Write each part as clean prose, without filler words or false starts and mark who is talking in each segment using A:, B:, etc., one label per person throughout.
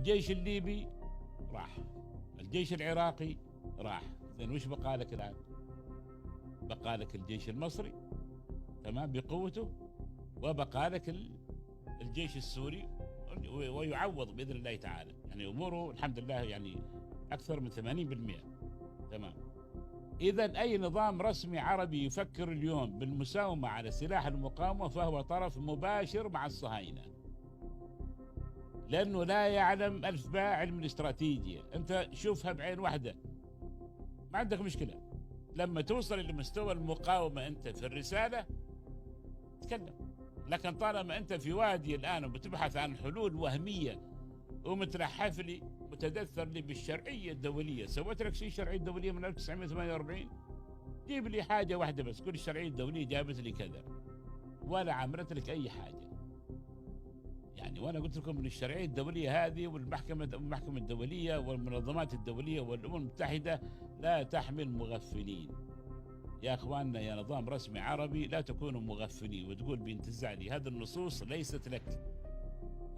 A: الجيش الليبي راح، الجيش العراقي راح، زين وش بقى لك الآن؟ بقى لك الجيش المصري تمام بقوته، وبقى لك الجيش السوري، ويعوض بإذن الله تعالى. يعني أموره الحمد لله يعني أكثر من 80%. تمام. إذا أي نظام رسمي عربي يفكر اليوم بالمساومة على سلاح المقاومة فهو طرف مباشر مع الصهاينة، لأنه لا يعلم ألف باء علم الاستراتيجية. أنت شوفها بعين واحدة ما عندك مشكلة، لما توصل لمستوى المقاومة أنت في الرسالة تكلم، لكن طالما أنت في وادي الآن وبتبحث عن حلول وهمية ومتلحف لي متدثر لي بالشرعية الدولية، سويت لك شيء شرعية دولية من 1948؟ جيب لي حاجة واحدة بس، كل الشرعية الدولية جابت لي كذا، ولا عملت لك أي حاجة. يعني وأنا قلت لكم من الشرعية الدولية هذه والمحكمة الدولية والمنظمات الدولية والأمم المتحدة لا تحمل مغفلين. يا أخواننا يا نظام رسمي عربي لا تكونوا مغفلين وتقول بينتزع لي هذه النصوص، ليست لك.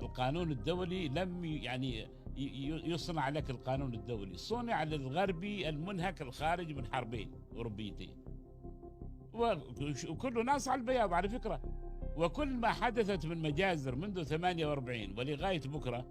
A: القانون الدولي لم يعني يصنع لك، القانون الدولي صنع للغربي المنهك الخارج من حربين أوروبيتين، وكل ناس على البياض على فكرة. وكل ما حدثت من مجازر منذ 48 ولغاية بكرة